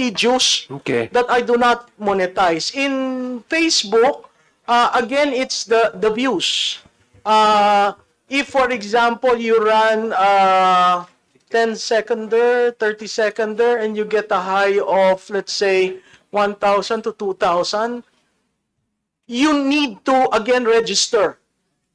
videos Okay. that I do not monetize. In Facebook, again, it's the views. If, for example, you run 10-seconder, 30-seconder, and you get a high of, let's say, 1,000 to 2,000, you need to, again, register.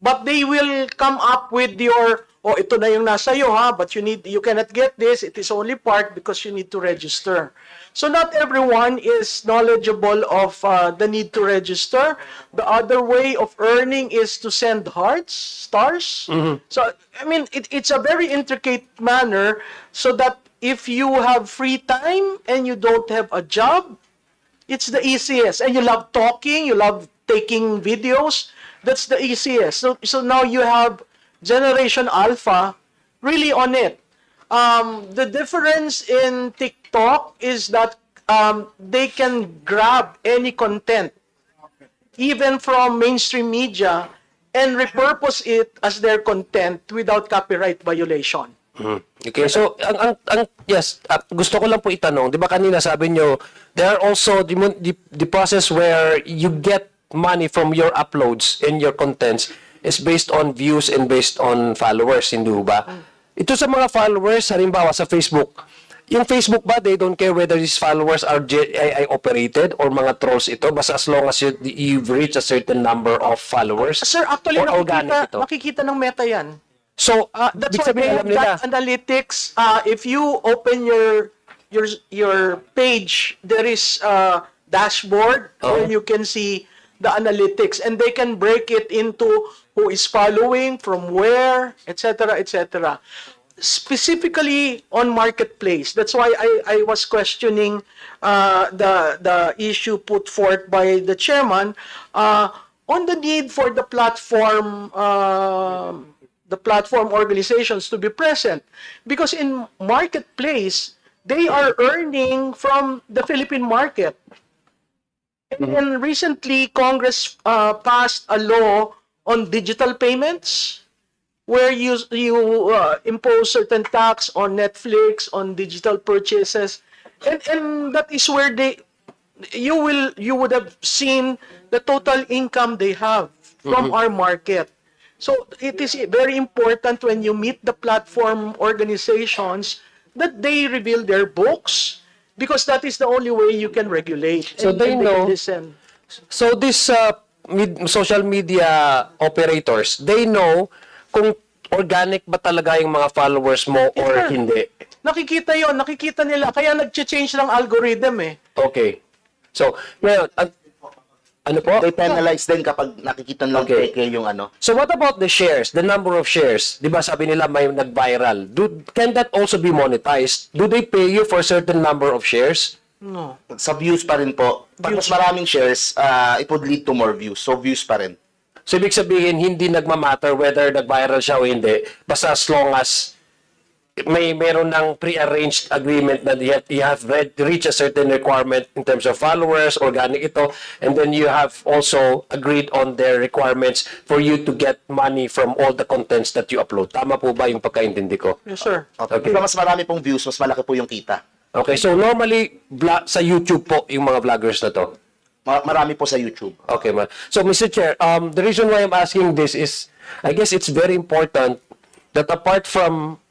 But they will come up with your, oh, ito na yung nasa iyo, ha, but you cannot get this, it is only part because you need to register. So not everyone is knowledgeable of the need to register. The other way of earning is to send hearts, stars. So, I mean, it's a very intricate manner so that if you have free time and you don't have a job, it's the easiest. And you love talking, you love taking videos, that's the easiest. So now you have Generation Alpha really on it. The difference in TikTok is that they can grab any content, even from mainstream media, and repurpose it as their content without copyright violation. Okay, so yes, gusto ko lang po itanong, 'di ba kanina sabi nyo, there are also the process where you get money from your uploads and your contents is based on views and based on followers, hindi ba? Ito sa mga followers, halimbawa sa Facebook, yung Facebook ba, they don't care whether these followers are AI operated or mga trolls ito, basta as long as you've reached a certain number of followers? Sir, actually, or organic ito? nakikita ng Meta yan. So, That's ibig why sabihin, they alam have nila. that analytics. If you open your page, there is a dashboard where you can see the analytics, and they can break it into who is following, from where, etc., etc. Specifically on marketplace. That's why I was questioning the issue put forth by the chairman on the need for the platform organizations to be present, because in marketplace they are earning from the Philippine market. And recently Congress passed a law on digital payments where you impose certain tax on Netflix, on digital purchases, and that is where you would have seen the total income they have from our market. So it is very important when you meet the platform organizations that they reveal their books, because that is the only way you can regulate. So they can know. listen. So this social media operators, they know kung organic ba talaga yung mga followers mo or Yeah. hindi. Nakikita yon, nakikita nila. Kaya nag-change ng algorithm eh. Okay. So, ngayon, ano po? They penalize din kapag nakikita lang Okay. peke yung ano. So what about the shares, the number of shares? Di ba sabi nila may nag-viral? Can that also be monetized? Do they pay you for a certain number of shares? No. Sa views pa rin po. Pag mas maraming shares, it would lead to more views. So views pa rin. So ibig sabihin, hindi nagmamatter whether nag-viral siya o hindi, basta as long as meron ng pre-arranged agreement na you have reached a certain requirement in terms of followers, organic ito, and then you have also agreed on their requirements for you to get money from all the contents that you upload. Tama po ba yung pagkaintindi ko? Yes, sir. Okay. Diba mas marami pong views, mas malaki po yung kita. Okay, so normally, sa YouTube po yung mga vloggers na to. Marami po sa YouTube. Okay, man. So, Mr. Chair, the reason why I'm asking this is, I guess it's very important that apart from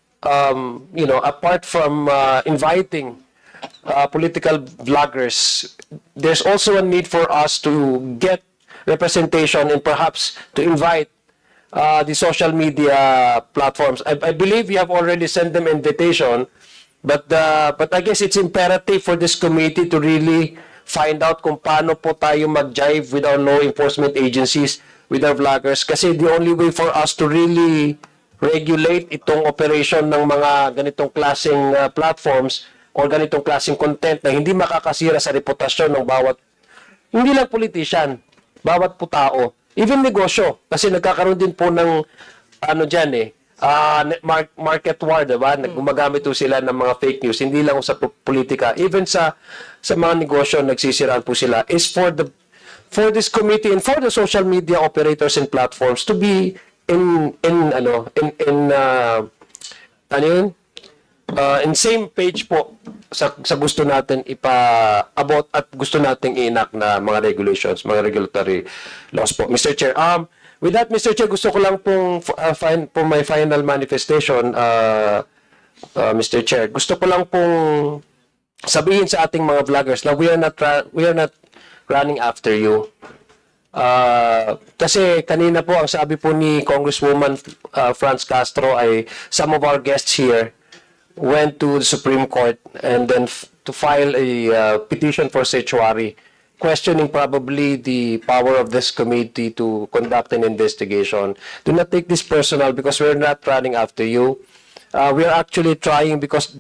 inviting political vloggers, there's also a need for us to get representation and perhaps to invite the social media platforms. I believe you have already sent them invitation, but I guess it's imperative for this committee to really find out kung paano po tayo mag-jive with our law enforcement agencies, with our vloggers, kasi the only way for us to really regulate itong operation ng mga ganitong klaseng platforms or ganitong klaseng content na hindi makakasira sa reputasyon ng bawat, hindi lang politician, bawat po tao, even negosyo, kasi nagkakaroon din po ng market war, diba? Gumagamit po sila ng mga fake news, hindi lang sa politika, even sa mga negosyo nagsisiraan po sila, is for this committee and for the social media operators and platforms to be in same page po sa gusto natin ipa-abot at gusto nating i-enact na mga regulations, mga regulatory laws po. Mr. Chair, with that, Mr. Chair, gusto ko lang pong for my final manifestation, Mr. Chair, gusto ko lang pong sabihin sa ating mga vloggers na we are not running after you. Kasi kanina po ang sabi po ni Congresswoman Franz Castro ay some of our guests here went to the Supreme Court and then to file a petition for certiorari, questioning probably the power of this committee to conduct an investigation. Do not take this personal because we're not running after you. We are actually trying because,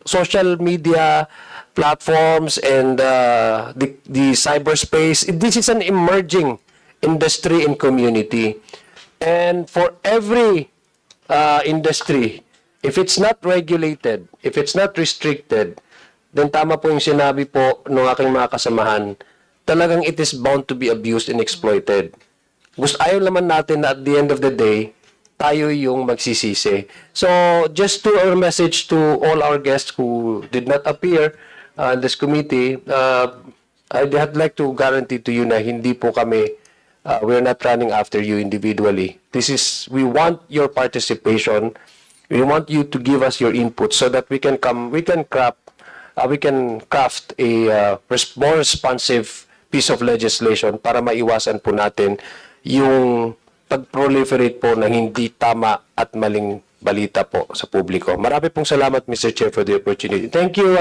social media platforms and the cyberspace, this is an emerging industry and community. And for every industry, if it's not regulated, if it's not restricted, then tama po yung sinabi po ng aking mga kasamahan, talagang it is bound to be abused and exploited. Ayaw naman natin na at the end of the day, tayo yung magsisisi. So, just to our message to all our guests who did not appear in this committee, I'd like to guarantee to you na hindi po kami, we're not running after you individually. We want your participation. We want you to give us your input so that we can craft a more responsive piece of legislation para maiwasan po natin yung pag-proliferate po ng hindi tama at maling balita po sa publiko. Marami pong salamat, Mr. Chair, for the opportunity. Thank you,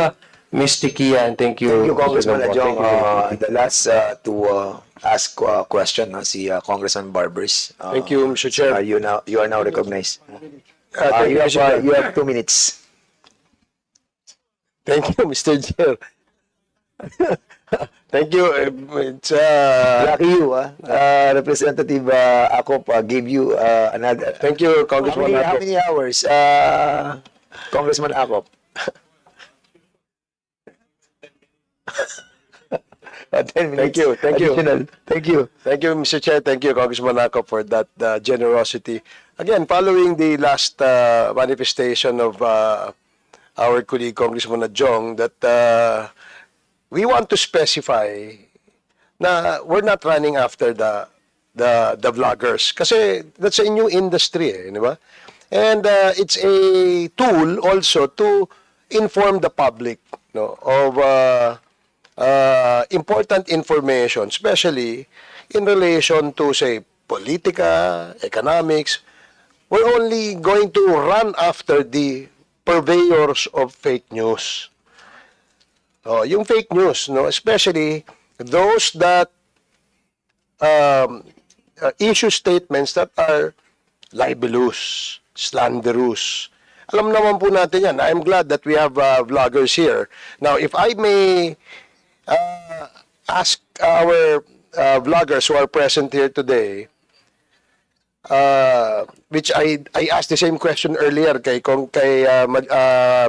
Ms. Tikia, and thank you, Congressman Mr. Adjong. Thank you. The last to ask a question, si Congressman Barbers. Thank you, Mr. Chair. You are now recognized. Thank you, Mr. Chair. You have 2 minutes. Thank you, Mr. Chair. Thank you. It's, Lucky you, Representative Akop gave you another. thank you, Congressman. How many hours, Congressman Akop? 10 minutes. Thank you. Additional. Thank you. Thank you, Mr. Chair. Thank you, Congressman Ako, for that generosity. Again, following the last manifestation of our colleague, Congressman Adjong, that we want to specify na we're not running after the vloggers. Kasi that's a new industry, di ba? And it's a tool also to inform the public of important information, especially in relation to, say, politica, economics. We're only going to run after the purveyors of fake news. Yung fake news, especially those that issue statements that are libelous, slanderous. Alam naman po natin yan. I'm glad that we have vloggers here. Now, if I may ask our vloggers who are present here today, which I asked the same question earlier kay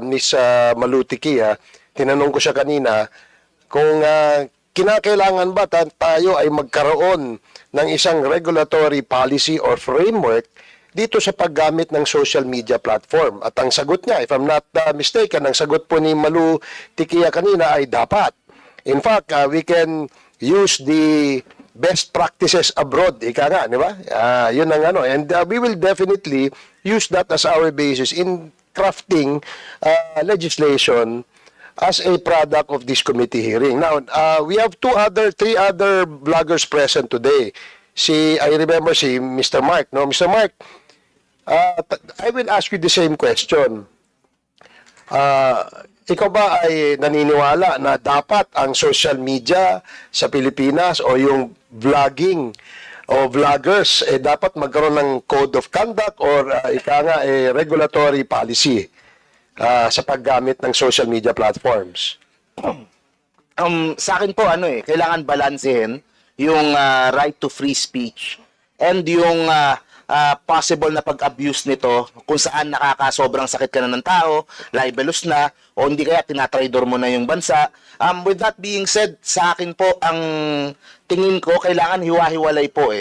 Ms. Malutiki. Tinanong ko siya kanina kung kinakailangan ba tayo ay magkaroon ng isang regulatory policy or framework dito sa paggamit ng social media platform. At ang sagot niya, if I'm not mistaken, ang sagot po ni Malu Tikia kanina ay dapat. In fact, we can use the best practices abroad, ika nga, di ba? Yun ang ano. And we will definitely use that as our basis in crafting legislation as a product of this committee hearing. Now, we have three other vloggers present today. I remember si Mr. Mark, no? Mr. Mark, I will ask you the same question. Ikaw ba ay naniniwala na dapat ang social media sa Pilipinas o yung vlogging o vloggers dapat magkaroon ng code of conduct or regulatory policy sa paggamit ng social media platforms? Sa akin po, kailangan balansehin yung right to free speech and yung possible na pag-abuse nito kung saan nakakasobrang sakit ka na ng tao, libelous na, o hindi kaya tinatraidor mo na yung bansa. With that being said, sa akin po, ang tingin ko, kailangan hiwa-hiwalay po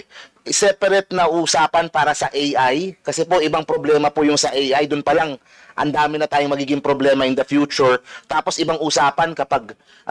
separate na usapan para sa AI kasi po ibang problema po yung sa AI, doon pa lang ang dami na tayong magiging problema in the future. Tapos ibang usapan kapag